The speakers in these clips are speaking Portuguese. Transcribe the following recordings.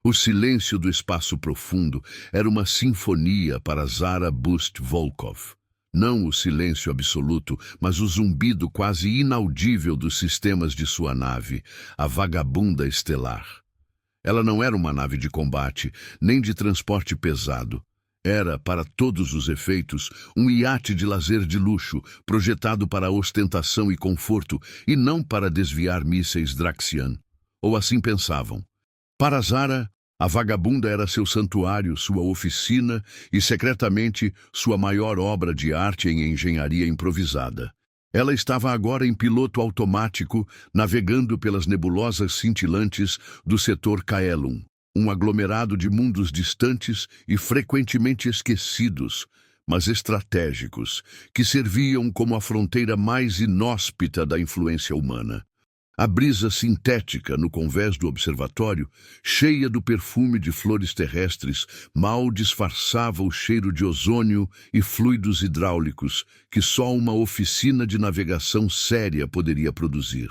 O silêncio do espaço profundo era uma sinfonia para Zara Bust-Volkov. Não o silêncio absoluto, mas o zumbido quase inaudível dos sistemas de sua nave, a Vagabunda Estelar. Ela não era uma nave de combate, nem de transporte pesado. Era, para todos os efeitos, um iate de lazer de luxo, projetado para ostentação e conforto, e não para desviar mísseis Draxian. Ou assim pensavam. Para Zara, a Vagabunda era seu santuário, sua oficina e, secretamente, sua maior obra de arte em engenharia improvisada. Ela estava agora em piloto automático, navegando pelas nebulosas cintilantes do setor Kaelum, um aglomerado de mundos distantes e frequentemente esquecidos, mas estratégicos, que serviam como a fronteira mais inóspita da influência humana. A brisa sintética no convés do observatório, cheia do perfume de flores terrestres, mal disfarçava o cheiro de ozônio e fluidos hidráulicos que só uma oficina de navegação séria poderia produzir.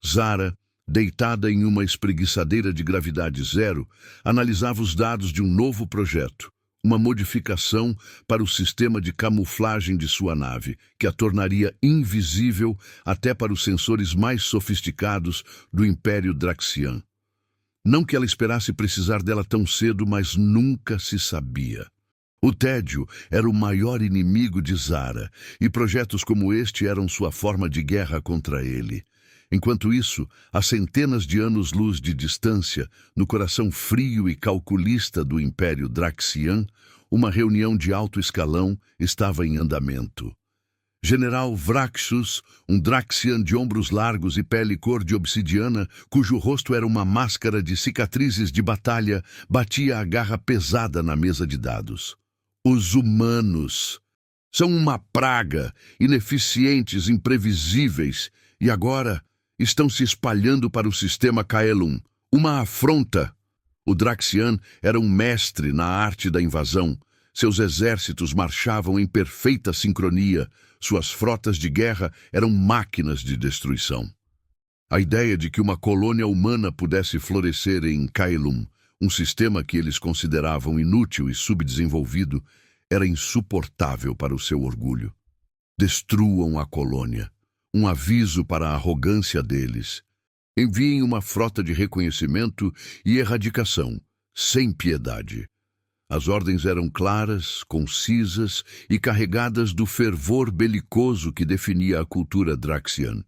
Zara, deitada em uma espreguiçadeira de gravidade zero, analisava os dados de um novo projeto, uma modificação para o sistema de camuflagem de sua nave, que a tornaria invisível até para os sensores mais sofisticados do Império Draxian. Não que ela esperasse precisar dela tão cedo, mas nunca se sabia. O tédio era o maior inimigo de Zara, e projetos como este eram sua forma de guerra contra ele. Enquanto isso, a centenas de anos-luz de distância, no coração frio e calculista do Império Draxian, uma reunião de alto escalão estava em andamento. General Vraxus, um Draxian de ombros largos e pele cor de obsidiana, cujo rosto era uma máscara de cicatrizes de batalha, batia a garra pesada na mesa de dados. Os humanos são uma praga, ineficientes, imprevisíveis, e agora estão se espalhando para o sistema Kaelum, uma afronta. O Draxian era um mestre na arte da invasão. Seus exércitos marchavam em perfeita sincronia. Suas frotas de guerra eram máquinas de destruição. A ideia de que uma colônia humana pudesse florescer em Kaelum, um sistema que eles consideravam inútil e subdesenvolvido, era insuportável para o seu orgulho. Destruam a colônia. Um aviso para a arrogância deles. Enviem uma frota de reconhecimento e erradicação, sem piedade. As ordens eram claras, concisas e carregadas do fervor belicoso que definia a cultura Draxian.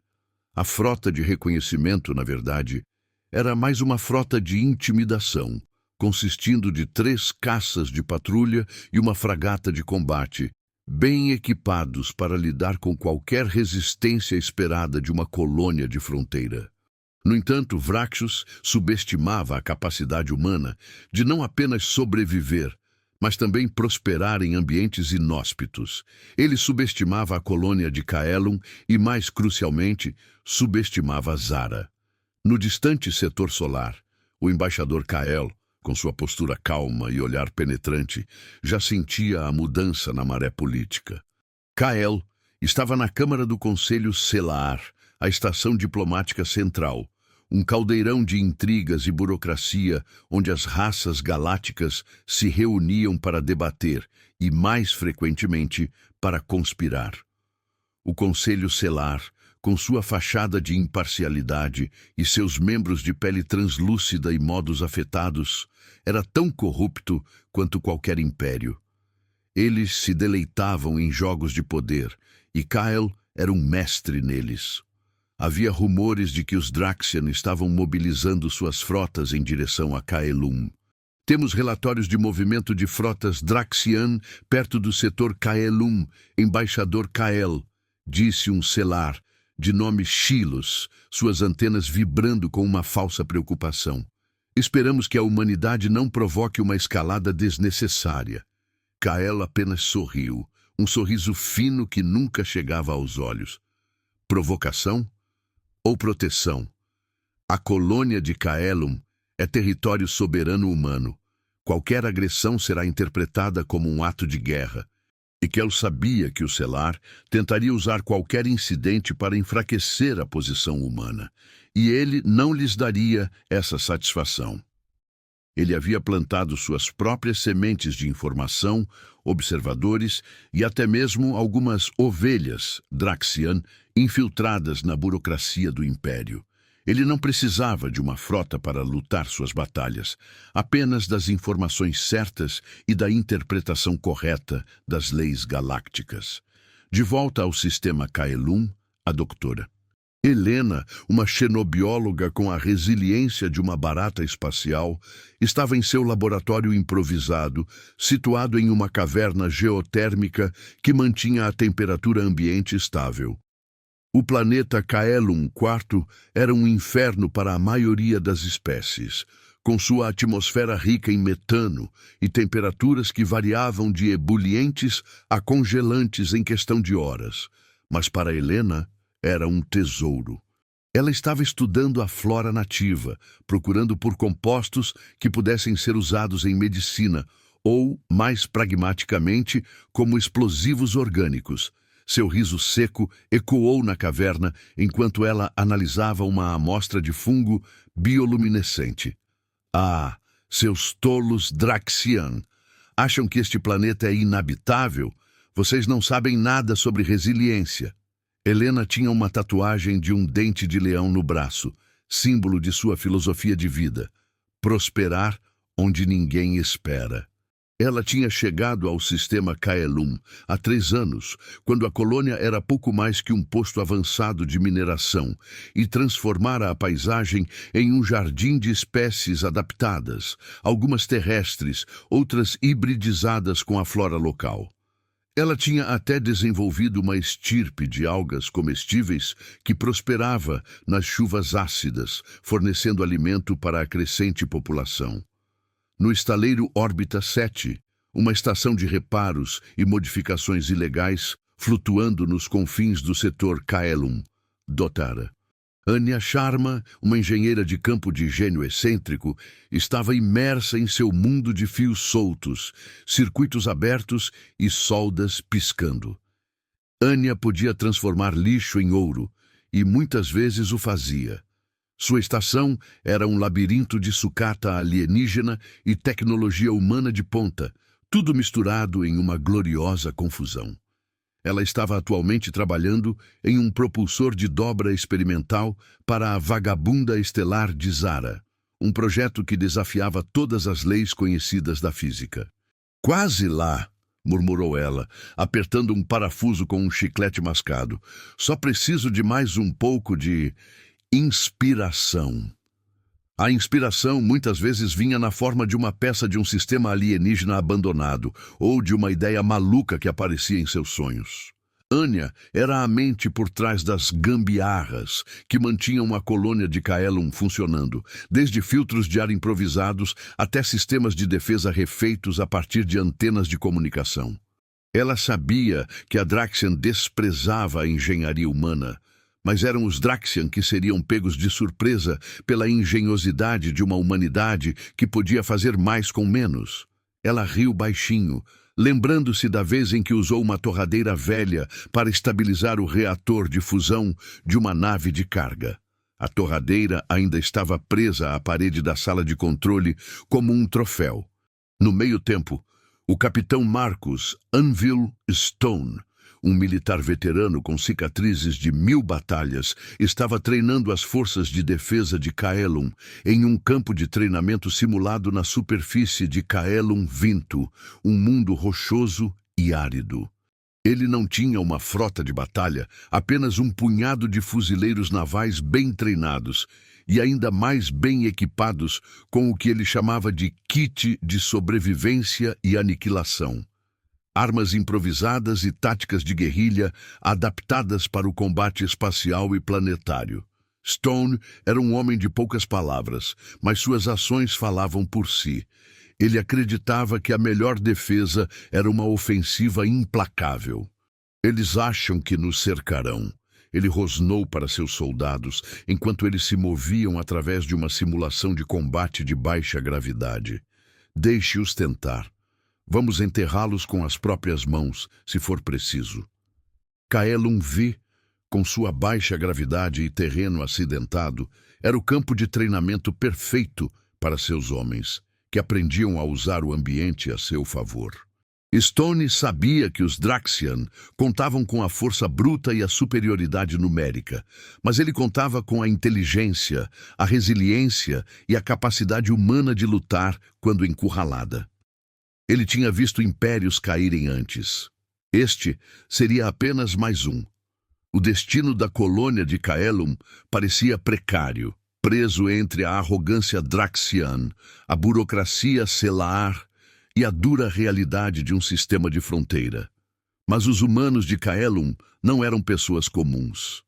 A frota de reconhecimento, na verdade, era mais uma frota de intimidação, consistindo de 3 caças de patrulha e uma fragata de combate, bem equipados para lidar com qualquer resistência esperada de uma colônia de fronteira. No entanto, Vraxus subestimava a capacidade humana de não apenas sobreviver, mas também prosperar em ambientes inóspitos. Ele subestimava a colônia de Kaelum e, mais crucialmente, subestimava Zara. No distante setor solar, o embaixador Kael, com sua postura calma e olhar penetrante, já sentia a mudança na maré política. Kael estava na Câmara do Conselho Selar, a estação diplomática central, um caldeirão de intrigas e burocracia onde as raças galácticas se reuniam para debater e, mais frequentemente, para conspirar. O Conselho Selar, com sua fachada de imparcialidade e seus membros de pele translúcida e modos afetados, era tão corrupto quanto qualquer império. Eles se deleitavam em jogos de poder, e Kael era um mestre neles. Havia rumores de que os Draxian estavam mobilizando suas frotas em direção a Kaelum. Temos relatórios de movimento de frotas Draxian perto do setor Kaelum, embaixador Kael, disse um selar, de nome Shilos, suas antenas vibrando com uma falsa preocupação. Esperamos que a humanidade não provoque uma escalada desnecessária. Kael apenas sorriu, um sorriso fino que nunca chegava aos olhos. Provocação ou proteção? A colônia de Kaelum é território soberano humano. Qualquer agressão será interpretada como um ato de guerra. E Kel sabia que o Selar tentaria usar qualquer incidente para enfraquecer a posição humana, e ele não lhes daria essa satisfação. Ele havia plantado suas próprias sementes de informação, observadores e até mesmo algumas ovelhas Draxian infiltradas na burocracia do Império. Ele não precisava de uma frota para lutar suas batalhas, apenas das informações certas e da interpretação correta das leis galácticas. De volta ao sistema Kaelum, a doutora Helena, uma xenobióloga com a resiliência de uma barata espacial, estava em seu laboratório improvisado, situado em uma caverna geotérmica que mantinha a temperatura ambiente estável. O planeta Kaelum IV era um inferno para a maioria das espécies, com sua atmosfera rica em metano e temperaturas que variavam de ebulientes a congelantes em questão de horas. Mas para Helena, era um tesouro. Ela estava estudando a flora nativa, procurando por compostos que pudessem ser usados em medicina ou, mais pragmaticamente, como explosivos orgânicos. Seu riso seco ecoou na caverna enquanto ela analisava uma amostra de fungo bioluminescente. Ah, seus tolos Draxian! Acham que este planeta é inabitável? Vocês não sabem nada sobre resiliência. Helena tinha uma tatuagem de um dente de leão no braço, símbolo de sua filosofia de vida: prosperar onde ninguém espera. Ela tinha chegado ao sistema Kaelum há 3 anos, quando a colônia era pouco mais que um posto avançado de mineração, e transformara a paisagem em um jardim de espécies adaptadas, algumas terrestres, outras hibridizadas com a flora local. Ela tinha até desenvolvido uma estirpe de algas comestíveis que prosperava nas chuvas ácidas, fornecendo alimento para a crescente população. No estaleiro Órbita 7, uma estação de reparos e modificações ilegais flutuando nos confins do setor Kaelum, Dotara. Anya Sharma, uma engenheira de campo de gênio excêntrico, estava imersa em seu mundo de fios soltos, circuitos abertos e soldas piscando. Anya podia transformar lixo em ouro, e muitas vezes o fazia. Sua estação era um labirinto de sucata alienígena e tecnologia humana de ponta, tudo misturado em uma gloriosa confusão. Ela estava atualmente trabalhando em um propulsor de dobra experimental para a vagabunda estelar de Zara, um projeto que desafiava todas as leis conhecidas da física. "Quase lá", murmurou ela, apertando um parafuso com um chiclete mascado. "Só preciso de mais um pouco de inspiração." A inspiração muitas vezes vinha na forma de uma peça de um sistema alienígena abandonado ou de uma ideia maluca que aparecia em seus sonhos. Anya era a mente por trás das gambiarras que mantinham a colônia de Kaelum funcionando, desde filtros de ar improvisados até sistemas de defesa refeitos a partir de antenas de comunicação. Ela sabia que a Draxian desprezava a engenharia humana, mas eram os Draxian que seriam pegos de surpresa pela engenhosidade de uma humanidade que podia fazer mais com menos. Ela riu baixinho, lembrando-se da vez em que usou uma torradeira velha para estabilizar o reator de fusão de uma nave de carga. A torradeira ainda estava presa à parede da sala de controle como um troféu. No meio-tempo, o capitão Marcus Anvil Stone, um militar veterano com cicatrizes de 1000 batalhas, estava treinando as forças de defesa de Kaelum em um campo de treinamento simulado na superfície de Kaelum Vinto, um mundo rochoso e árido. Ele não tinha uma frota de batalha, apenas um punhado de fuzileiros navais bem treinados e ainda mais bem equipados com o que ele chamava de kit de sobrevivência e aniquilação. Armas improvisadas e táticas de guerrilha adaptadas para o combate espacial e planetário. Stone era um homem de poucas palavras, mas suas ações falavam por si. Ele acreditava que a melhor defesa era uma ofensiva implacável. "Eles acham que nos cercarão", ele rosnou para seus soldados, enquanto eles se moviam através de uma simulação de combate de baixa gravidade. "Deixe-os tentar. Vamos enterrá-los com as próprias mãos, se for preciso." Kaelum V, com sua baixa gravidade e terreno acidentado, era o campo de treinamento perfeito para seus homens. que aprendiam a usar o ambiente a seu favor. Stone sabia que os Draxian contavam com a força bruta e a superioridade numérica, mas ele contava com a inteligência, a resiliência e a capacidade humana de lutar quando encurralada. Ele tinha visto impérios caírem antes. Este seria apenas mais um. O destino da colônia de Caelum parecia precário, preso entre a arrogância Draxian, a burocracia Selaar e a dura realidade de um sistema de fronteira. Mas os humanos de Caelum não eram pessoas comuns.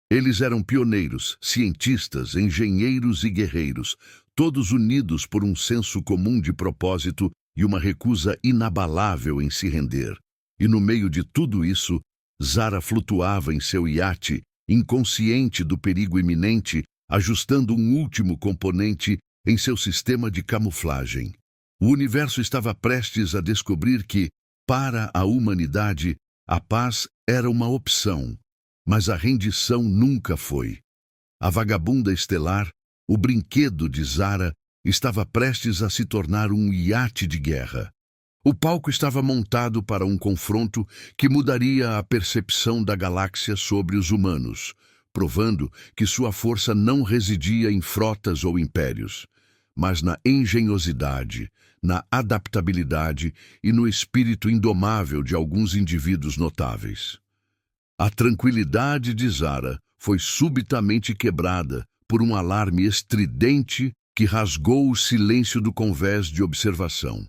Eles eram pioneiros, cientistas, engenheiros e guerreiros, todos unidos por um senso comum de propósito e uma recusa inabalável em se render. E no meio de tudo isso, Zara flutuava em seu iate, inconsciente do perigo iminente, ajustando um último componente em seu sistema de camuflagem. O universo estava prestes a descobrir que, para a humanidade, a paz era uma opção, mas a rendição nunca foi. A vagabunda estelar, o brinquedo de Zara, estava prestes a se tornar um iate de guerra. O palco estava montado para um confronto que mudaria a percepção da galáxia sobre os humanos, provando que sua força não residia em frotas ou impérios, mas na engenhosidade, na adaptabilidade e no espírito indomável de alguns indivíduos notáveis. A tranquilidade de Zara foi subitamente quebrada por um alarme estridente que rasgou o silêncio do convés de observação.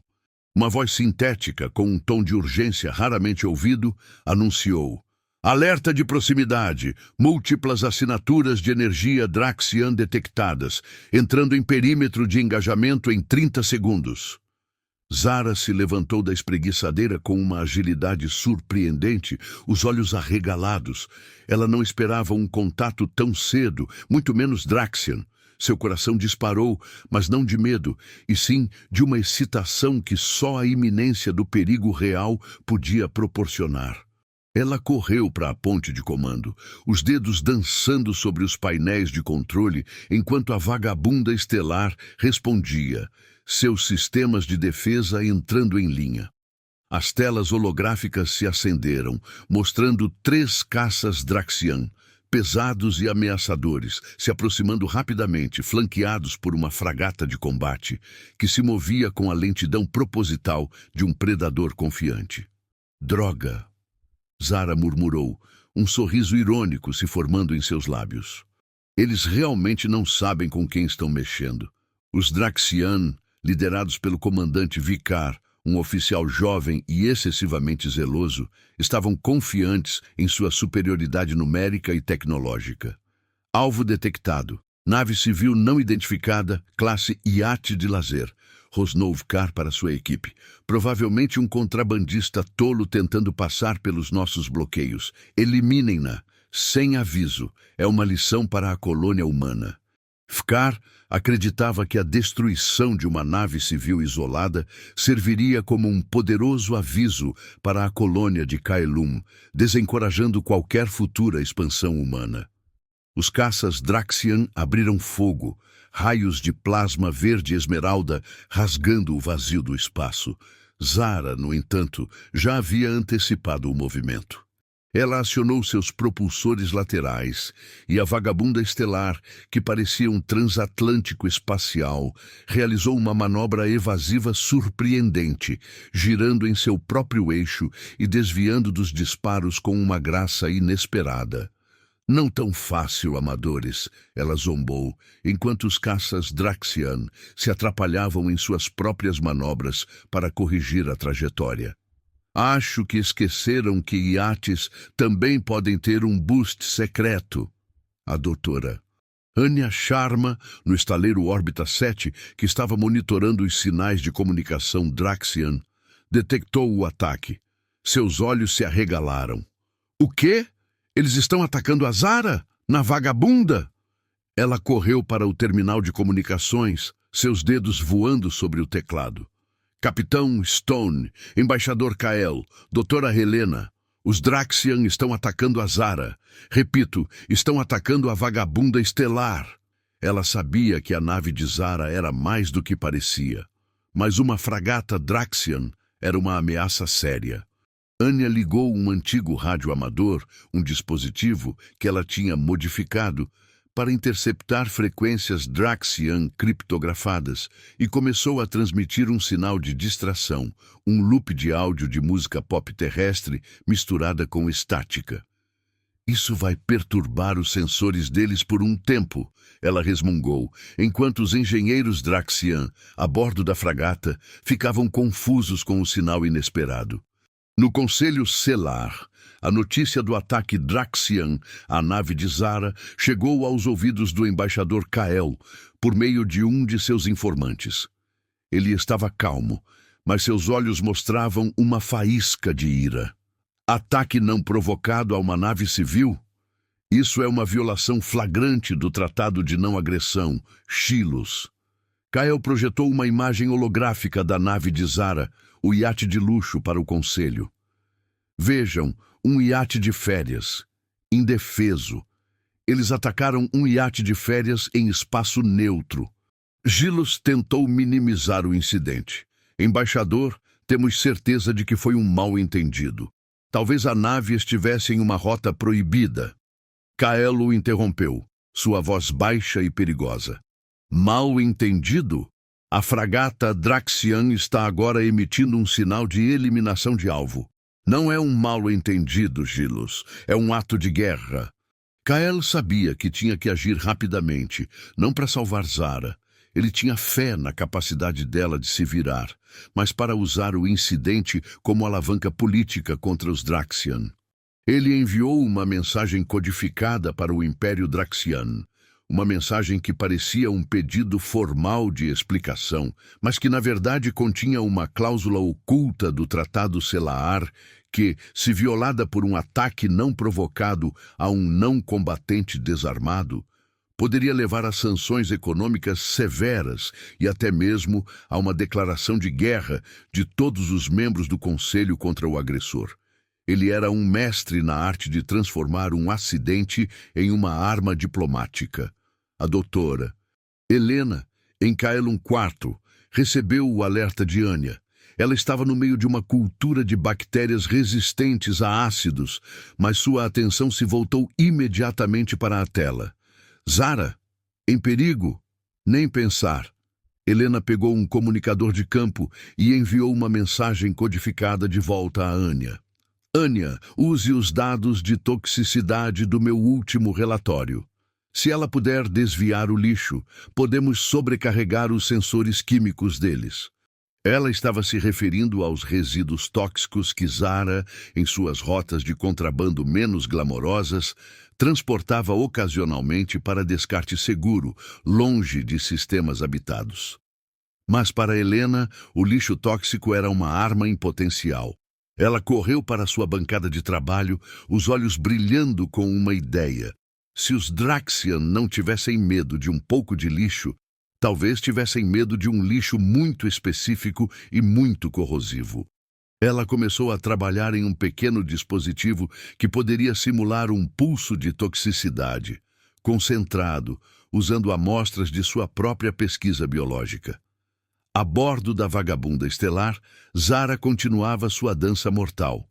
Uma voz sintética, com um tom de urgência raramente ouvido, anunciou: alerta de proximidade, múltiplas assinaturas de energia Draxian detectadas, entrando em perímetro de engajamento em 30 segundos. Zara se levantou da espreguiçadeira com uma agilidade surpreendente, os olhos arregalados. Ela não esperava um contato tão cedo, muito menos Draxian. Seu coração disparou, mas não de medo, e sim de uma excitação que só a iminência do perigo real podia proporcionar. Ela correu para a ponte de comando, os dedos dançando sobre os painéis de controle, enquanto a vagabunda estelar respondia, seus sistemas de defesa entrando em linha. As telas holográficas se acenderam, mostrando 3 caças Draxian, pesados e ameaçadores, se aproximando rapidamente, flanqueados por uma fragata de combate, que se movia com a lentidão proposital de um predador confiante. Droga! Zara murmurou, um sorriso irônico se formando em seus lábios. Eles realmente não sabem com quem estão mexendo. Os Draxian, liderados pelo comandante Vicar, um oficial jovem e excessivamente zeloso, estavam confiantes em sua superioridade numérica e tecnológica. Alvo detectado. Nave civil não identificada, classe iate de lazer. Rosnou Vicar para sua equipe. Provavelmente um contrabandista tolo tentando passar pelos nossos bloqueios. Eliminem-na, sem aviso. É uma lição para a colônia humana. Vicar acreditava que a destruição de uma nave civil isolada serviria como um poderoso aviso para a colônia de Caelum, desencorajando qualquer futura expansão humana. Os caças Draxian abriram fogo, raios de plasma verde esmeralda rasgando o vazio do espaço. Zara, no entanto, já havia antecipado o movimento. Ela acionou seus propulsores laterais e a vagabunda estelar, que parecia um transatlântico espacial, realizou uma manobra evasiva surpreendente, girando em seu próprio eixo e desviando dos disparos com uma graça inesperada. Não tão fácil, amadores, ela zombou, enquanto os caças Draxian se atrapalhavam em suas próprias manobras para corrigir a trajetória. Acho que esqueceram que iates também podem ter um boost secreto. A doutora Anya Sharma, no estaleiro Órbita 7, que estava monitorando os sinais de comunicação Draxian, detectou o ataque. Seus olhos se arregalaram. O quê? Eles estão atacando a Zara? Na vagabunda? Ela correu para o terminal de comunicações, seus dedos voando sobre o teclado. Capitão Stone, Embaixador Kael, Doutora Helena, os Draxian estão atacando a Zara. Repito, estão atacando a vagabunda estelar. Ela sabia que a nave de Zara era mais do que parecia. Mas uma fragata Draxian era uma ameaça séria. Anya ligou um antigo rádio amador, um dispositivo que ela tinha modificado para interceptar frequências Draxian criptografadas e começou a transmitir um sinal de distração, um loop de áudio de música pop terrestre misturada com estática. Isso vai perturbar os sensores deles por um tempo, ela resmungou, enquanto os engenheiros Draxian, a bordo da fragata, ficavam confusos com o sinal inesperado. No Conselho Stellar, a notícia do ataque Draxian à nave de Zara chegou aos ouvidos do embaixador Kael por meio de um de seus informantes. Ele estava calmo, mas seus olhos mostravam uma faísca de ira. Ataque não provocado a uma nave civil? Isso é uma violação flagrante do Tratado de Não Agressão, Shilos. Kael projetou uma imagem holográfica da nave de Zara, o iate de luxo, para o conselho. Vejam, um iate de férias, indefeso. Eles atacaram um iate de férias em espaço neutro. Shilos tentou minimizar o incidente. Embaixador, temos certeza de que foi um mal-entendido. Talvez a nave estivesse em uma rota proibida. Kael o interrompeu, sua voz baixa e perigosa. Mal-entendido? A fragata Draxian está agora emitindo um sinal de eliminação de alvo. Não é um mal-entendido, Shilos. É um ato de guerra. Kael sabia que tinha que agir rapidamente, não para salvar Zara. Ele tinha fé na capacidade dela de se virar, mas para usar o incidente como alavanca política contra os Draxian. Ele enviou uma mensagem codificada para o Império Draxian. Uma mensagem que parecia um pedido formal de explicação, mas que na verdade continha uma cláusula oculta do Tratado Stellar que, se violada por um ataque não provocado a um não combatente desarmado, poderia levar a sanções econômicas severas e até mesmo a uma declaração de guerra de todos os membros do Conselho contra o agressor. Ele era um mestre na arte de transformar um acidente em uma arma diplomática. A doutora Helena, em Kaelum IV, recebeu o alerta de Anya. Ela estava no meio de uma cultura de bactérias resistentes a ácidos, mas sua atenção se voltou imediatamente para a tela. Zara, em perigo? Nem pensar. Helena pegou um comunicador de campo e enviou uma mensagem codificada de volta a Anya. Anya, use os dados de toxicidade do meu último relatório. Se ela puder desviar o lixo, podemos sobrecarregar os sensores químicos deles. Ela estava se referindo aos resíduos tóxicos que Zara, em suas rotas de contrabando menos glamorosas, transportava ocasionalmente para descarte seguro, longe de sistemas habitados. Mas para Helena, o lixo tóxico era uma arma em potencial. Ela correu para sua bancada de trabalho, os olhos brilhando com uma ideia. Se os Draxian não tivessem medo de um pouco de lixo, talvez tivessem medo de um lixo muito específico e muito corrosivo. Ela começou a trabalhar em um pequeno dispositivo que poderia simular um pulso de toxicidade, concentrado, usando amostras de sua própria pesquisa biológica. A bordo da vagabunda estelar, Zara continuava sua dança mortal.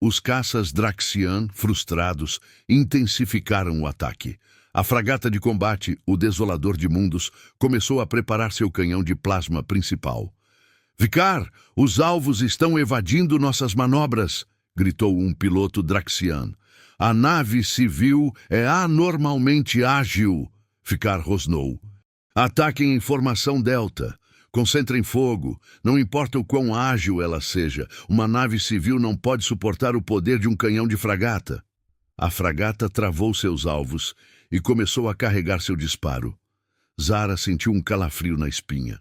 Os caças Draxian, frustrados, intensificaram o ataque. A fragata de combate, o Desolador de Mundos, começou a preparar seu canhão de plasma principal. Vicar, os alvos estão evadindo nossas manobras, gritou um piloto Draxian. A nave civil é anormalmente ágil, Vicar rosnou. Ataquem em formação delta. Concentrem fogo. Não importa o quão ágil ela seja, uma nave civil não pode suportar o poder de um canhão de fragata. A fragata travou seus alvos e começou a carregar seu disparo. Zara sentiu um calafrio na espinha.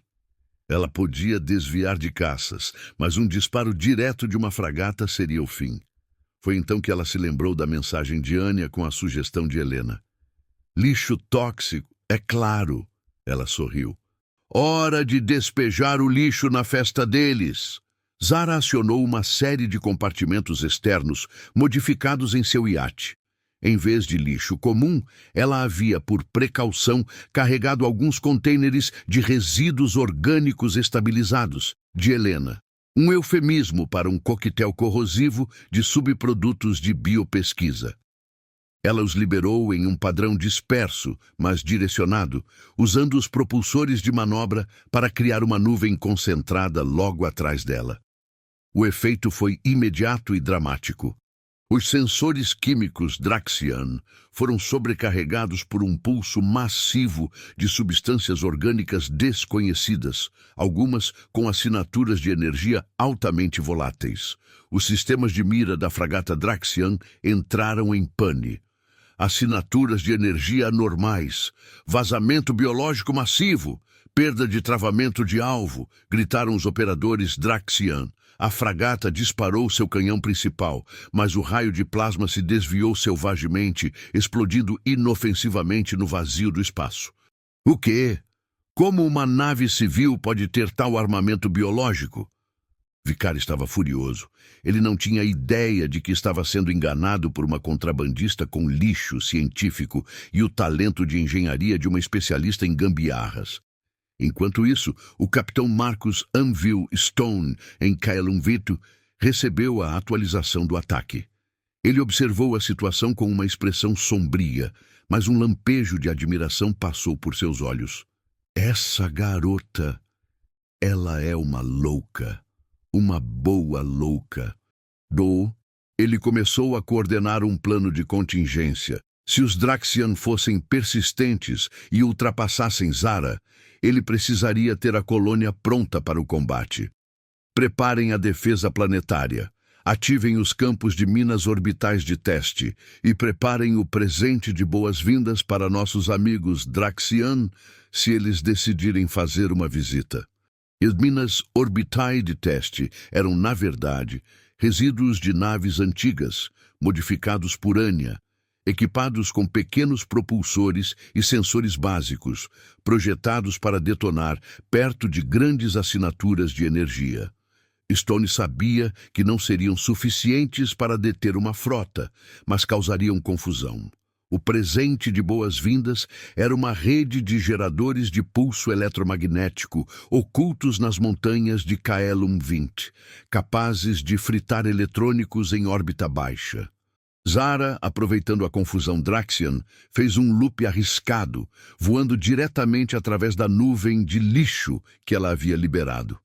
Ela podia desviar de caças, mas um disparo direto de uma fragata seria o fim. Foi então que ela se lembrou da mensagem de Anya com a sugestão de Helena. Lixo tóxico, é claro, ela sorriu. Hora de despejar o lixo na festa deles. Zara acionou uma série de compartimentos externos modificados em seu iate. Em vez de lixo comum, ela havia, por precaução, carregado alguns contêineres de resíduos orgânicos estabilizados, de Helena. Um eufemismo para um coquetel corrosivo de subprodutos de biopesquisa. Ela os liberou em um padrão disperso, mas direcionado, usando os propulsores de manobra para criar uma nuvem concentrada logo atrás dela. O efeito foi imediato e dramático. Os sensores químicos Draxian foram sobrecarregados por um pulso massivo de substâncias orgânicas desconhecidas, algumas com assinaturas de energia altamente voláteis. Os sistemas de mira da fragata Draxian entraram em pane. Assinaturas de energia anormais, vazamento biológico massivo, perda de travamento de alvo, gritaram os operadores Draxian. A fragata disparou seu canhão principal, mas o raio de plasma se desviou selvagemente, explodindo inofensivamente no vazio do espaço. O quê? Como uma nave civil pode ter tal armamento biológico? Vicar estava furioso. Ele não tinha ideia de que estava sendo enganado por uma contrabandista com lixo científico e o talento de engenharia de uma especialista em gambiarras. Enquanto isso, o capitão Marcus Anvil Stone, em Caelum-Vito, recebeu a atualização do ataque. Ele observou a situação com uma expressão sombria, mas um lampejo de admiração passou por seus olhos. Essa garota, ela é uma louca, uma boa louca. Ele começou a coordenar um plano de contingência. Se os Draxian fossem persistentes e ultrapassassem Zara, ele precisaria ter a colônia pronta para o combate. Preparem a defesa planetária, ativem os campos de minas orbitais de teste e preparem o presente de boas-vindas para nossos amigos Draxian se eles decidirem fazer uma visita. As minas orbitais de teste eram, na verdade, resíduos de naves antigas, modificados por Anya, equipados com pequenos propulsores e sensores básicos, projetados para detonar perto de grandes assinaturas de energia. Stone sabia que não seriam suficientes para deter uma frota, mas causariam confusão. O presente de boas-vindas era uma rede de geradores de pulso eletromagnético ocultos nas montanhas de Caelum-20, capazes de fritar eletrônicos em órbita baixa. Zara, aproveitando a confusão Draxian, fez um loop arriscado, voando diretamente através da nuvem de lixo que ela havia liberado.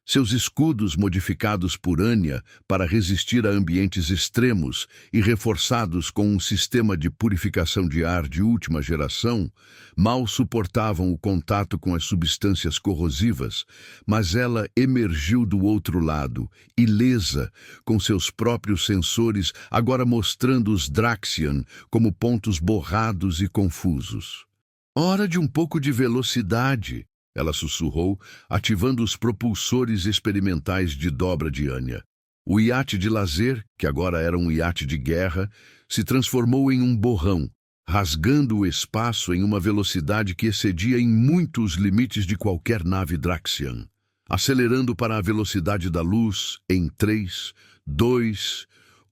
Seus escudos, modificados por Anya para resistir a ambientes extremos e reforçados com um sistema de purificação de ar de última geração, mal suportavam o contato com as substâncias corrosivas, mas ela emergiu do outro lado, ilesa, com seus próprios sensores agora mostrando os Draxian como pontos borrados e confusos. Hora de um pouco de velocidade, ela sussurrou, ativando os propulsores experimentais de dobra de Anya. O iate de lazer, que agora era um iate de guerra, se transformou em um borrão, rasgando o espaço em uma velocidade que excedia em muito os limites de qualquer nave Draxian. Acelerando para a velocidade da luz em 3, 2,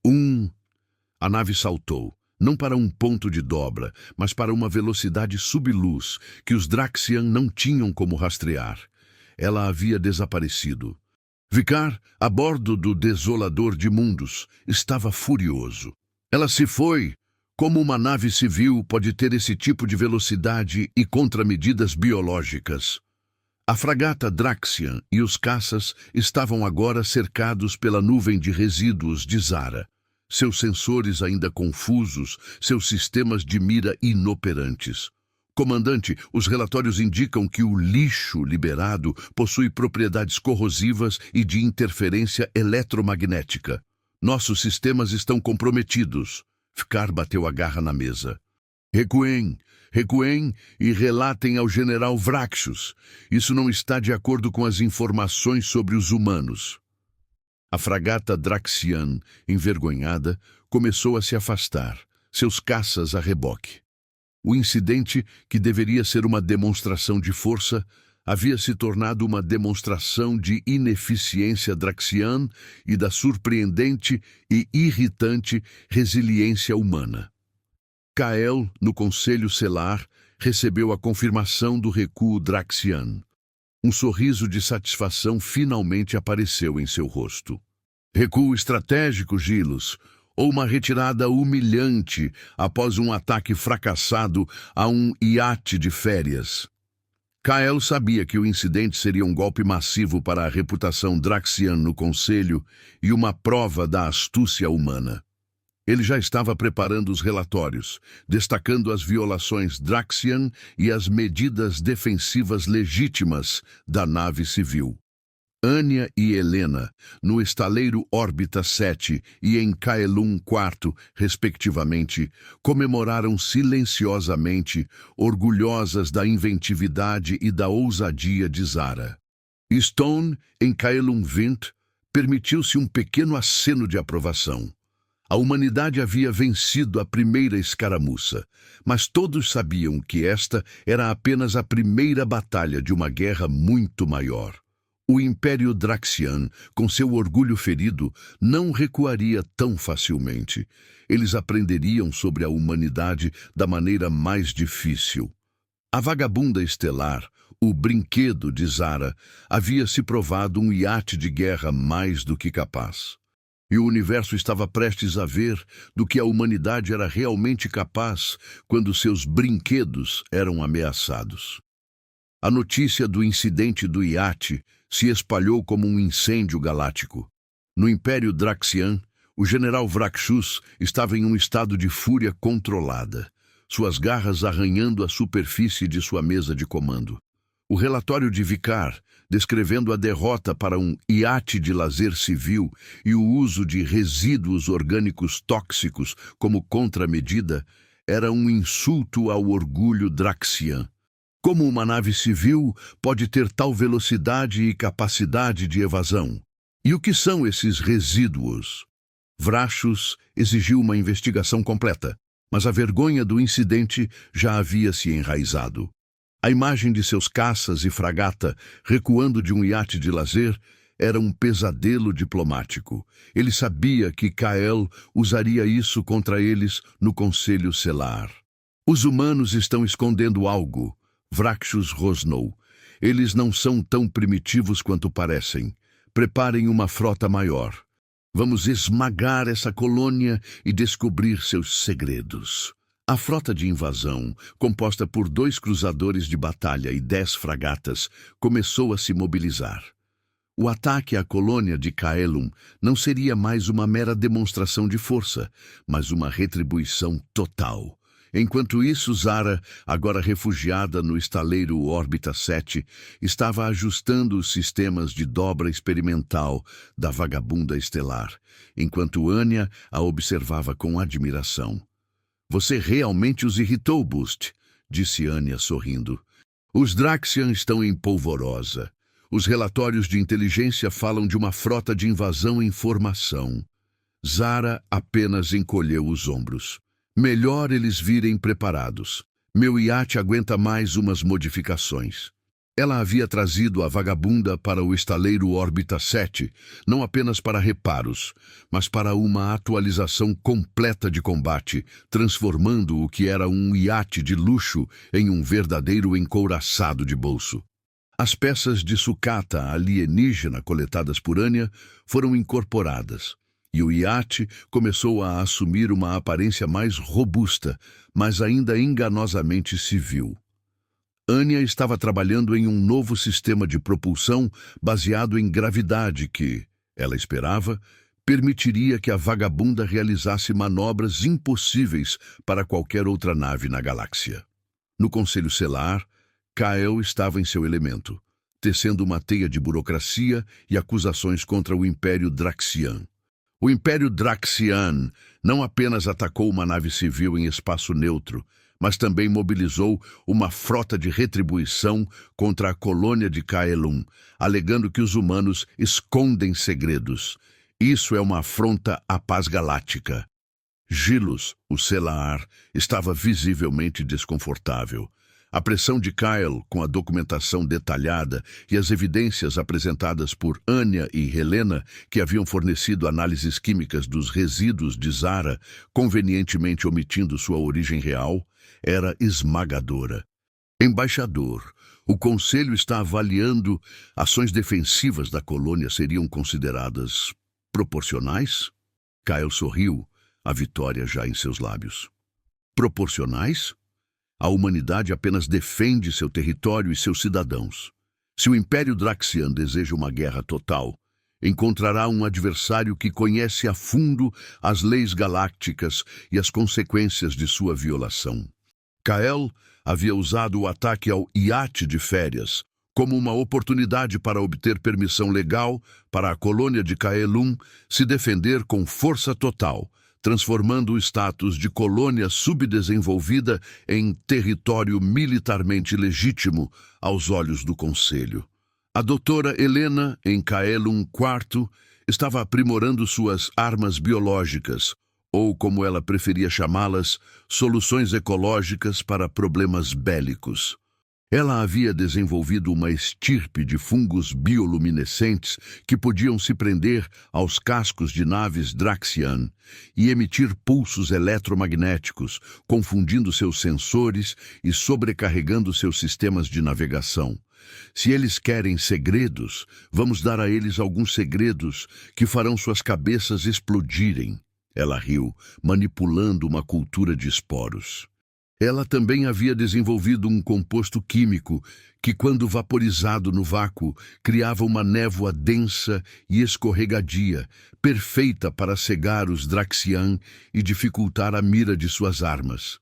1... A nave saltou. Não para um ponto de dobra, mas para uma velocidade subluz que os Draxian não tinham como rastrear. Ela havia desaparecido. Vicar, a bordo do Desolador de Mundos, estava furioso. Ela se foi. Como uma nave civil pode ter esse tipo de velocidade e contramedidas biológicas? A fragata Draxian e os caças estavam agora cercados pela nuvem de resíduos de Zara. Seus sensores ainda confusos, seus sistemas de mira inoperantes. Comandante, os relatórios indicam que o lixo liberado possui propriedades corrosivas e de interferência eletromagnética. Nossos sistemas estão comprometidos. Vicar bateu a garra na mesa. Recuem e relatem ao general Vraxius. Isso não está de acordo com as informações sobre os humanos. A fragata Draxian, envergonhada, começou a se afastar, seus caças a reboque. O incidente, que deveria ser uma demonstração de força, havia se tornado uma demonstração de ineficiência Draxian e da surpreendente e irritante resiliência humana. Kael, no Conselho Selar, recebeu a confirmação do recuo Draxian. Um sorriso de satisfação finalmente apareceu em seu rosto. Recuo estratégico, Gilos, ou uma retirada humilhante após um ataque fracassado a um iate de férias? Kael sabia que o incidente seria um golpe massivo para a reputação Draxian no Conselho e uma prova da astúcia humana. Ele já estava preparando os relatórios, destacando as violações Draxian e as medidas defensivas legítimas da nave civil. Anya e Helena, no estaleiro Órbita 7 e em Kaelum 4, respectivamente, comemoraram silenciosamente, orgulhosas da inventividade e da ousadia de Zara. Stone, em Kaelum 20, permitiu-se um pequeno aceno de aprovação. A humanidade havia vencido a primeira escaramuça, mas todos sabiam que esta era apenas a primeira batalha de uma guerra muito maior. O Império Draxian, com seu orgulho ferido, não recuaria tão facilmente. Eles aprenderiam sobre a humanidade da maneira mais difícil. A vagabunda estelar, o brinquedo de Zara, havia se provado um iate de guerra mais do que capaz. E o universo estava prestes a ver do que a humanidade era realmente capaz quando seus brinquedos eram ameaçados. A notícia do incidente do iate se espalhou como um incêndio galáctico. No Império Draxian, o general Vraxus estava em um estado de fúria controlada, suas garras arranhando a superfície de sua mesa de comando. O relatório de Vicar, descrevendo a derrota para um iate de lazer civil e o uso de resíduos orgânicos tóxicos como contramedida, era um insulto ao orgulho Draxian. Como uma nave civil pode ter tal velocidade e capacidade de evasão? E o que são esses resíduos? Vraxus exigiu uma investigação completa, mas a vergonha do incidente já havia se enraizado. A imagem de seus caças e fragata recuando de um iate de lazer era um pesadelo diplomático. Ele sabia que Kael usaria isso contra eles no Conselho Selar. Os humanos estão escondendo algo, Vraxus rosnou. Eles não são tão primitivos quanto parecem. Preparem uma frota maior. Vamos esmagar essa colônia e descobrir seus segredos. A frota de invasão, composta por 2 cruzadores de batalha e 10 fragatas, começou a se mobilizar. O ataque à colônia de Kaelum não seria mais uma mera demonstração de força, mas uma retribuição total. Enquanto isso, Zara, agora refugiada no estaleiro Órbita 7, estava ajustando os sistemas de dobra experimental da vagabunda estelar, enquanto Anya a observava com admiração. Você realmente os irritou, Boost, disse Anya sorrindo. Os Draxian estão em polvorosa. Os relatórios de inteligência falam de uma frota de invasão em formação. Zara apenas encolheu os ombros. Melhor eles virem preparados. Meu iate aguenta mais umas modificações. Ela havia trazido a vagabunda para o estaleiro Órbita 7, não apenas para reparos, mas para uma atualização completa de combate, transformando o que era um iate de luxo em um verdadeiro encouraçado de bolso. As peças de sucata alienígena coletadas por Anya foram incorporadas, e o iate começou a assumir uma aparência mais robusta, mas ainda enganosamente civil. Anya estava trabalhando em um novo sistema de propulsão baseado em gravidade que, ela esperava, permitiria que a vagabunda realizasse manobras impossíveis para qualquer outra nave na galáxia. No Conselho Selar, Kael estava em seu elemento, tecendo uma teia de burocracia e acusações contra o Império Draxian. O Império Draxian não apenas atacou uma nave civil em espaço neutro, mas também mobilizou uma frota de retribuição contra a colônia de Kaelum, alegando que os humanos escondem segredos. Isso é uma afronta à paz galáctica. Gilos, o Selar, estava visivelmente desconfortável. A pressão de Kyle, com a documentação detalhada e as evidências apresentadas por Anya e Helena, que haviam fornecido análises químicas dos resíduos de Zara, convenientemente omitindo sua origem real, era esmagadora. Embaixador, o Conselho está avaliando ações defensivas da colônia seriam consideradas proporcionais? Kyle sorriu, a vitória já em seus lábios. Proporcionais? A humanidade apenas defende seu território e seus cidadãos. Se o Império Draxian deseja uma guerra total, encontrará um adversário que conhece a fundo as leis galácticas e as consequências de sua violação. Kael havia usado o ataque ao iate de férias como uma oportunidade para obter permissão legal para a colônia de Kaelum se defender com força total, transformando o status de colônia subdesenvolvida em território militarmente legítimo aos olhos do Conselho. A doutora Helena, em Kaelum IV, estava aprimorando suas armas biológicas, ou, como ela preferia chamá-las, soluções ecológicas para problemas bélicos. Ela havia desenvolvido uma estirpe de fungos bioluminescentes que podiam se prender aos cascos de naves Draxian e emitir pulsos eletromagnéticos, confundindo seus sensores e sobrecarregando seus sistemas de navegação. Se eles querem segredos, vamos dar a eles alguns segredos que farão suas cabeças explodirem. Ela riu, manipulando uma cultura de esporos. Ela também havia desenvolvido um composto químico que, quando vaporizado no vácuo, criava uma névoa densa e escorregadia, perfeita para cegar os Draxian e dificultar a mira de suas armas.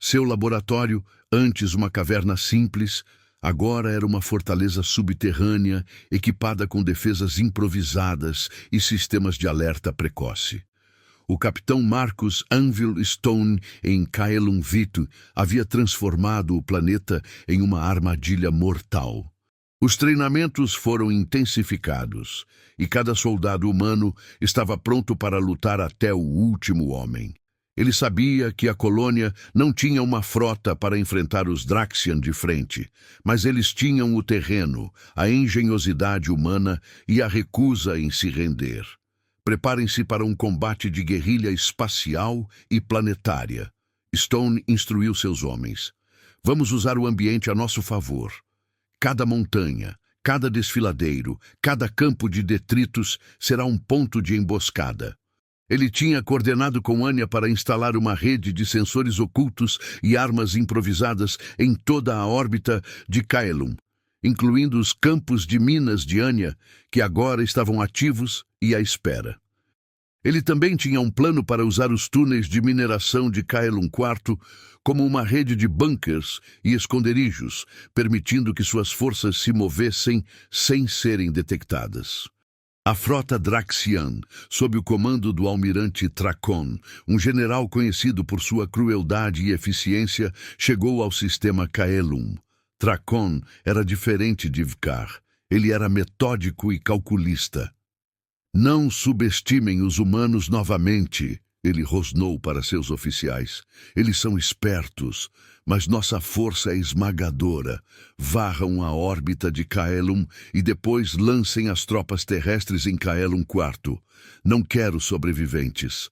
Seu laboratório, antes uma caverna simples, agora era uma fortaleza subterrânea equipada com defesas improvisadas e sistemas de alerta precoce. O capitão Marcus Anvil Stone, em Kaelum Vito, havia transformado o planeta em uma armadilha mortal. Os treinamentos foram intensificados, e cada soldado humano estava pronto para lutar até o último homem. Ele sabia que a colônia não tinha uma frota para enfrentar os Draxian de frente, mas eles tinham o terreno, a engenhosidade humana e a recusa em se render. Preparem-se para um combate de guerrilha espacial e planetária. Stone instruiu seus homens. Vamos usar o ambiente a nosso favor. Cada montanha, cada desfiladeiro, cada campo de detritos será um ponto de emboscada. Ele tinha coordenado com Anya para instalar uma rede de sensores ocultos e armas improvisadas em toda a órbita de Kaelum, incluindo os campos de minas de Anya, que agora estavam ativos e à espera. Ele também tinha um plano para usar os túneis de mineração de Kaelum IV como uma rede de bunkers e esconderijos, permitindo que suas forças se movessem sem serem detectadas. A frota Draxian, sob o comando do almirante Tracon, um general conhecido por sua crueldade e eficiência, chegou ao sistema Kaelum. Tracon era diferente de Vkar. Ele era metódico e calculista. Não subestimem os humanos novamente, ele rosnou para seus oficiais. Eles são espertos, mas nossa força é esmagadora. Varram a órbita de Kaelum e depois lancem as tropas terrestres em Kaelum IV. Não quero sobreviventes.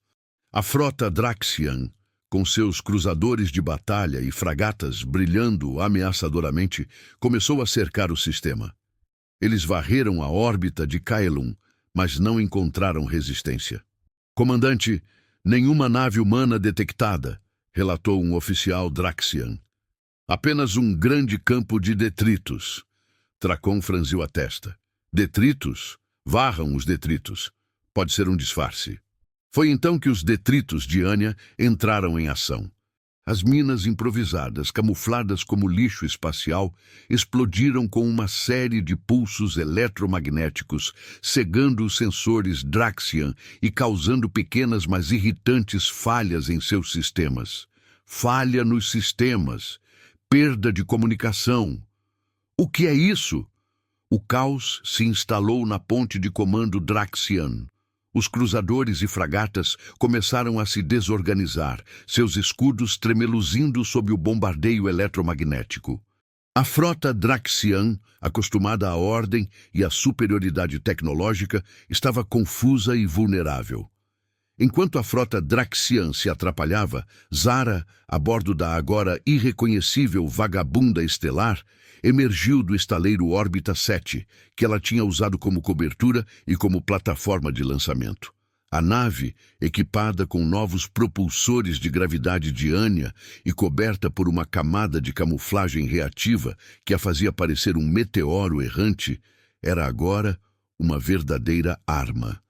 A frota Draxian, com seus cruzadores de batalha e fragatas brilhando ameaçadoramente, começou a cercar o sistema. Eles varreram a órbita de Kaelum, mas não encontraram resistência. Comandante, nenhuma nave humana detectada, relatou um oficial Draxian. Apenas um grande campo de detritos. Tracon franziu a testa. Detritos? Varram os detritos. Pode ser um disfarce. Foi então que os detritos de Anya entraram em ação. As minas improvisadas, camufladas como lixo espacial, explodiram com uma série de pulsos eletromagnéticos, cegando os sensores Draxian e causando pequenas mas irritantes falhas em seus sistemas. Falha nos sistemas. Perda de comunicação. O que é isso? O caos se instalou na ponte de comando Draxian. Os cruzadores e fragatas começaram a se desorganizar, seus escudos tremeluzindo sob o bombardeio eletromagnético. A frota Draxian, acostumada à ordem e à superioridade tecnológica, estava confusa e vulnerável. Enquanto a frota Draxian se atrapalhava, Zara, a bordo da agora irreconhecível vagabunda estelar, emergiu do estaleiro Órbita 7, que ela tinha usado como cobertura e como plataforma de lançamento. A nave, equipada com novos propulsores de gravidade de Anya e coberta por uma camada de camuflagem reativa que a fazia parecer um meteoro errante, era agora uma verdadeira arma.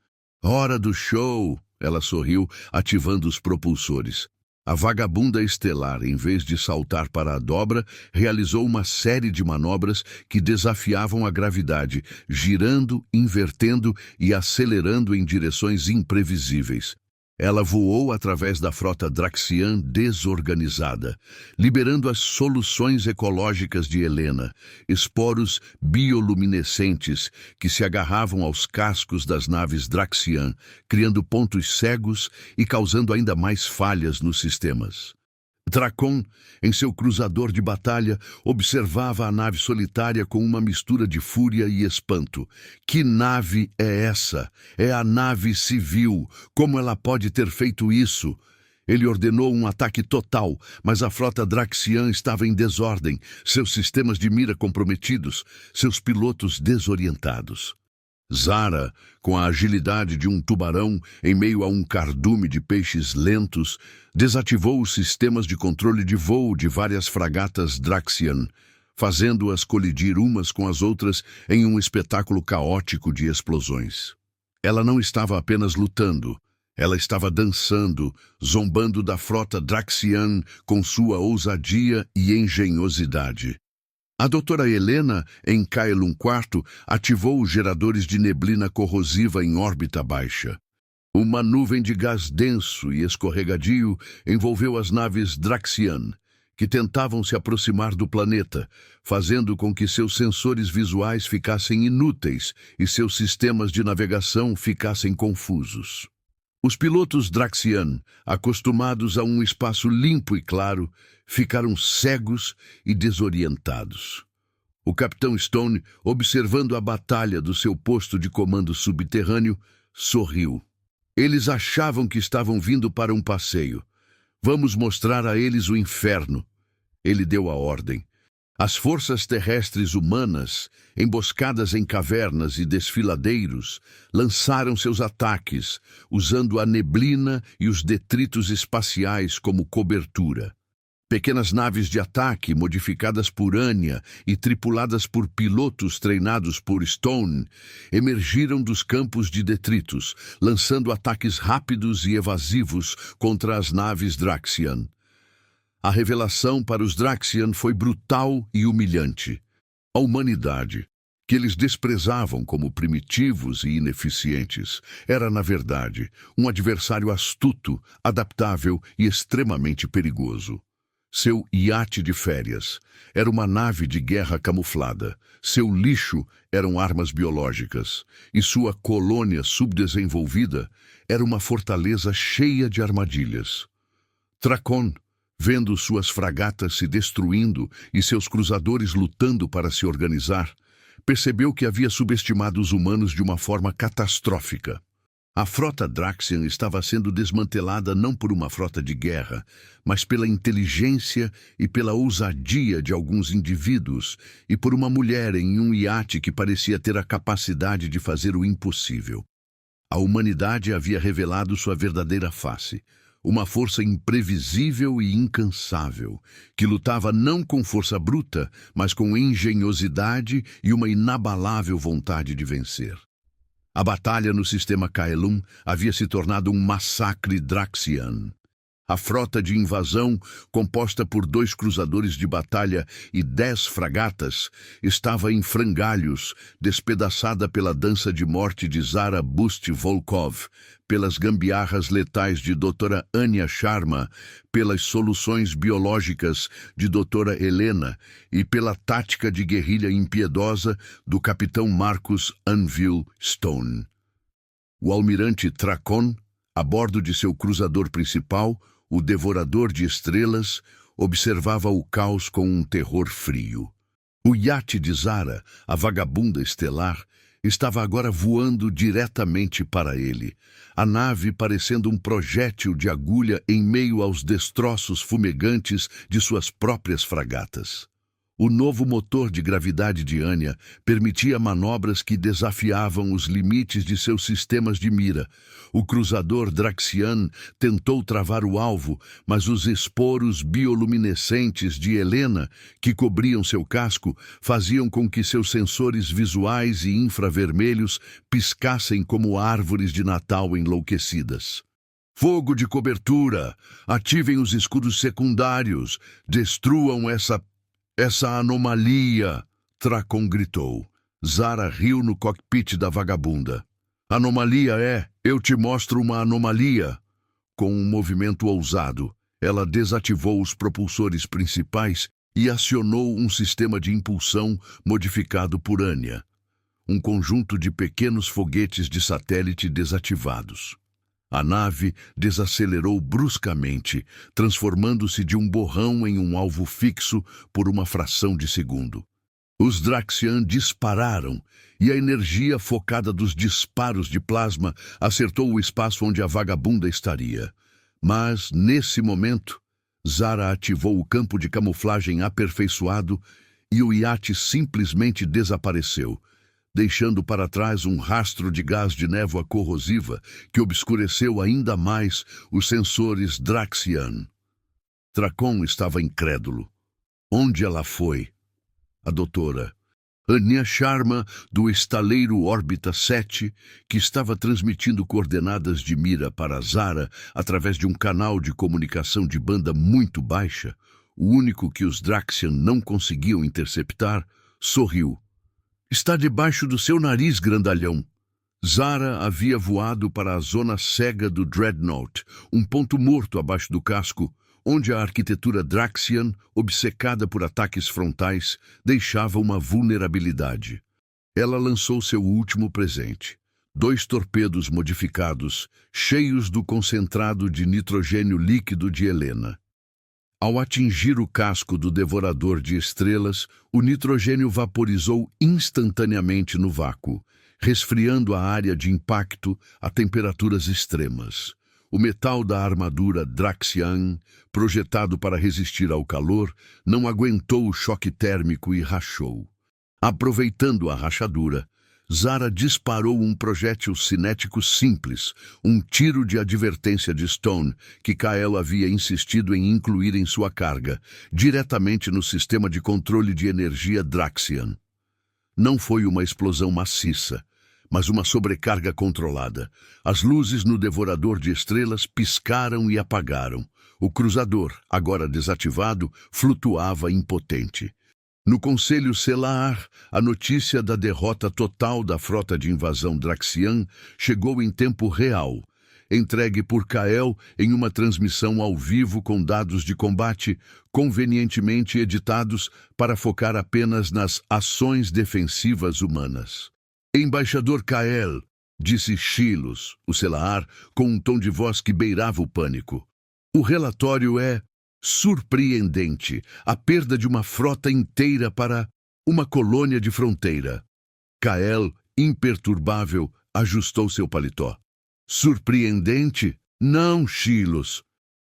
Hora do show! Ela sorriu, ativando os propulsores. A vagabunda estelar, em vez de saltar para a dobra, realizou uma série de manobras que desafiavam a gravidade, girando, invertendo e acelerando em direções imprevisíveis. Ela voou através da frota Draxian desorganizada, liberando as soluções ecológicas de Helena, esporos bioluminescentes que se agarravam aos cascos das naves Draxian, criando pontos cegos e causando ainda mais falhas nos sistemas. Dracon, em seu cruzador de batalha, observava a nave solitária com uma mistura de fúria e espanto. Que nave é essa? É a nave civil. Como ela pode ter feito isso? Ele ordenou um ataque total, mas a frota Draxian estava em desordem, seus sistemas de mira comprometidos, seus pilotos desorientados. Zara, com a agilidade de um tubarão em meio a um cardume de peixes lentos, desativou os sistemas de controle de voo de várias fragatas Draxian, fazendo-as colidir umas com as outras em um espetáculo caótico de explosões. Ela não estava apenas lutando, ela estava dançando, zombando da frota Draxian com sua ousadia e engenhosidade. A doutora Helena, em Kaelum IV, ativou os geradores de neblina corrosiva em órbita baixa. Uma nuvem de gás denso e escorregadio envolveu as naves Draxian, que tentavam se aproximar do planeta, fazendo com que seus sensores visuais ficassem inúteis e seus sistemas de navegação ficassem confusos. Os pilotos Draxian, acostumados a um espaço limpo e claro, ficaram cegos e desorientados. O capitão Stone, observando a batalha do seu posto de comando subterrâneo, sorriu. Eles achavam que estavam vindo para um passeio. Vamos mostrar a eles o inferno. Ele deu a ordem. As forças terrestres humanas, emboscadas em cavernas e desfiladeiros, lançaram seus ataques, usando a neblina e os detritos espaciais como cobertura. Pequenas naves de ataque, modificadas por Anya e tripuladas por pilotos treinados por Stone, emergiram dos campos de detritos, lançando ataques rápidos e evasivos contra as naves Draxian. A revelação para os Draxian foi brutal e humilhante. A humanidade, que eles desprezavam como primitivos e ineficientes, era, na verdade, um adversário astuto, adaptável e extremamente perigoso. Seu iate de férias era uma nave de guerra camuflada, seu lixo eram armas biológicas, e sua colônia subdesenvolvida era uma fortaleza cheia de armadilhas. Dracon, vendo suas fragatas se destruindo e seus cruzadores lutando para se organizar, percebeu que havia subestimado os humanos de uma forma catastrófica. A frota Draxian estava sendo desmantelada não por uma frota de guerra, mas pela inteligência e pela ousadia de alguns indivíduos e por uma mulher em um iate que parecia ter a capacidade de fazer o impossível. A humanidade havia revelado sua verdadeira face. Uma força imprevisível e incansável, que lutava não com força bruta, mas com engenhosidade e uma inabalável vontade de vencer. A batalha no sistema Kaelum havia se tornado um massacre Draxian. A frota de invasão, composta por 2 cruzadores de batalha e 10 fragatas, estava em frangalhos, despedaçada pela dança de morte de Zara Bust-Volkov, pelas gambiarras letais de Dra. Anya Sharma, pelas soluções biológicas de Dra. Helena e pela tática de guerrilha impiedosa do capitão Marcus Anvil Stone. O almirante Tracon, a bordo de seu cruzador principal, o Devorador de Estrelas, observava o caos com um terror frio. O iate de Zara, a vagabunda estelar, estava agora voando diretamente para ele, a nave parecendo um projétil de agulha em meio aos destroços fumegantes de suas próprias fragatas. O novo motor de gravidade de Anya permitia manobras que desafiavam os limites de seus sistemas de mira. O cruzador Draxian tentou travar o alvo, mas os esporos bioluminescentes de Helena, que cobriam seu casco, faziam com que seus sensores visuais e infravermelhos piscassem como árvores de Natal enlouquecidas. Fogo de cobertura! Ativem os escudos secundários! Destruam essa anomalia! Tracon gritou. Zara riu no cockpit da vagabunda. Anomalia é? Eu te mostro uma anomalia. Com um movimento ousado, ela desativou os propulsores principais e acionou um sistema de impulsão modificado por Anya. Um conjunto de pequenos foguetes de satélite desativados. A nave desacelerou bruscamente, transformando-se de um borrão em um alvo fixo por uma fração de segundo. Os Draxian dispararam, e a energia focada dos disparos de plasma acertou o espaço onde a vagabunda estaria. Mas, nesse momento, Zara ativou o campo de camuflagem aperfeiçoado e o iate simplesmente desapareceu, deixando para trás um rastro de gás de névoa corrosiva que obscureceu ainda mais os sensores Draxian. Tracon estava incrédulo. Onde ela foi? A doutora Anya Sharma, do estaleiro Órbita 7, que estava transmitindo coordenadas de mira para Zara através de um canal de comunicação de banda muito baixa, o único que os Draxian não conseguiam interceptar, sorriu. Está debaixo do seu nariz, grandalhão. Zara havia voado para a zona cega do Dreadnought, um ponto morto abaixo do casco, onde a arquitetura Draxian, obcecada por ataques frontais, deixava uma vulnerabilidade. Ela lançou seu último presente. 2 torpedos modificados, cheios do concentrado de nitrogênio líquido de Helena. Ao atingir o casco do Devorador de Estrelas, o nitrogênio vaporizou instantaneamente no vácuo, resfriando a área de impacto a temperaturas extremas. O metal da armadura Draxian, projetado para resistir ao calor, não aguentou o choque térmico e rachou. Aproveitando a rachadura, Zara disparou um projétil cinético simples, um tiro de advertência de Stone, que Kael havia insistido em incluir em sua carga, diretamente no sistema de controle de energia Draxian. Não foi uma explosão maciça, mas uma sobrecarga controlada. As luzes no Devorador de Estrelas piscaram e apagaram. O cruzador, agora desativado, flutuava impotente. No Conselho Selar, a notícia da derrota total da frota de invasão Draxian chegou em tempo real, entregue por Kael em uma transmissão ao vivo com dados de combate, convenientemente editados para focar apenas nas ações defensivas humanas. Embaixador Kael, disse Shilos, o Selar, com um tom de voz que beirava o pânico. O relatório é surpreendente, a perda de uma frota inteira para uma colônia de fronteira. Kael, imperturbável, ajustou seu paletó. Surpreendente? Não, Shilos.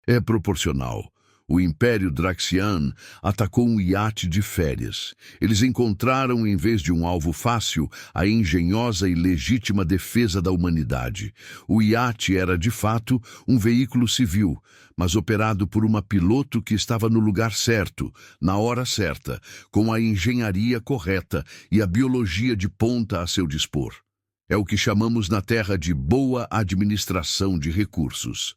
É proporcional. O Império Draxian atacou um iate de férias. Eles encontraram, em vez de um alvo fácil, a engenhosa e legítima defesa da humanidade. O iate era, de fato, um veículo civil, mas operado por uma piloto que estava no lugar certo, na hora certa, com a engenharia correta e a biologia de ponta a seu dispor. É o que chamamos na Terra de boa administração de recursos.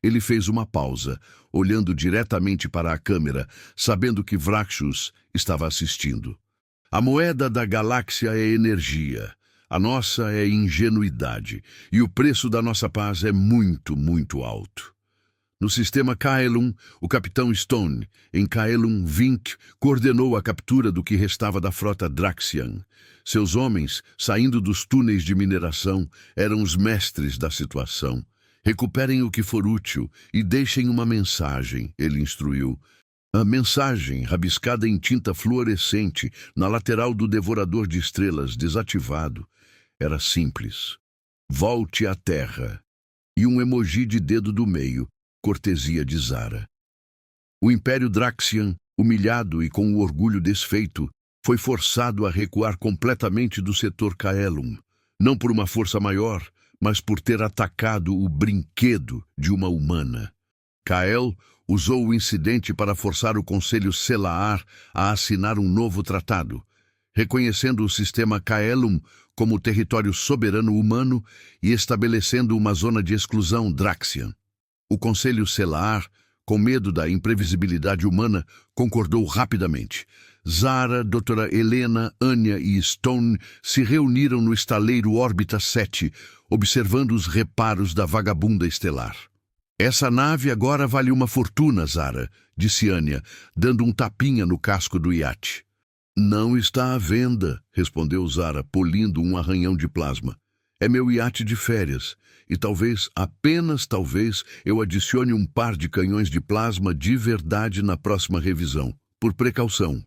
Ele fez uma pausa, olhando diretamente para a câmera, sabendo que Vraxus estava assistindo. A moeda da galáxia é energia, a nossa é ingenuidade, e o preço da nossa paz é muito, muito alto. No sistema Kaelum, o capitão Stone, em Kaelum Vink, coordenou a captura do que restava da frota Draxian. Seus homens, saindo dos túneis de mineração, eram os mestres da situação. Recuperem o que for útil e deixem uma mensagem, ele instruiu. A mensagem, rabiscada em tinta fluorescente na lateral do devorador de estrelas desativado, era simples. Volte à Terra. E um emoji de dedo do meio, cortesia de Zara. O Império Draxian, humilhado e com o orgulho desfeito, foi forçado a recuar completamente do setor Kaelum, não por uma força maior, mas por ter atacado o brinquedo de uma humana. Kael usou o incidente para forçar o Conselho Selaar a assinar um novo tratado, reconhecendo o sistema Kaelum como território soberano humano e estabelecendo uma zona de exclusão Draxian. O Conselho Selaar, com medo da imprevisibilidade humana, concordou rapidamente. Zara, Doutora Helena, Anya e Stone se reuniram no estaleiro Órbita 7, observando os reparos da vagabunda estelar. Essa nave agora vale uma fortuna, Zara, disse Anya, dando um tapinha no casco do iate. Não está à venda, respondeu Zara, polindo um arranhão de plasma. É meu iate de férias, e talvez, apenas talvez, eu adicione um par de canhões de plasma de verdade na próxima revisão, por precaução.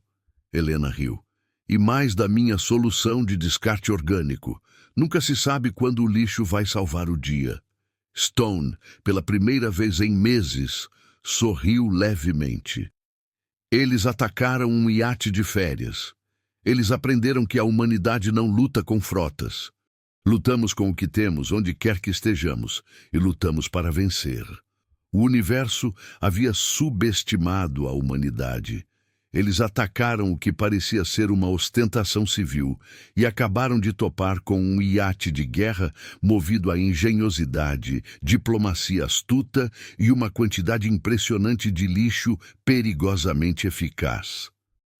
Helena riu. E mais da minha solução de descarte orgânico. Nunca se sabe quando o lixo vai salvar o dia. Stone, pela primeira vez em meses, sorriu levemente. Eles atacaram um iate de férias. Eles aprenderam que a humanidade não luta com frotas. Lutamos com o que temos, onde quer que estejamos, e lutamos para vencer. O universo havia subestimado a humanidade. Eles atacaram o que parecia ser uma ostentação civil e acabaram de topar com um iate de guerra movido a engenhosidade, diplomacia astuta e uma quantidade impressionante de lixo perigosamente eficaz.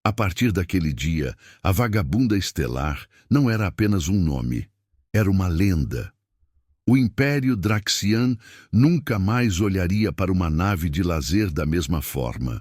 A partir daquele dia, a vagabunda estelar não era apenas um nome. Era uma lenda. O Império Draxian nunca mais olharia para uma nave de lazer da mesma forma.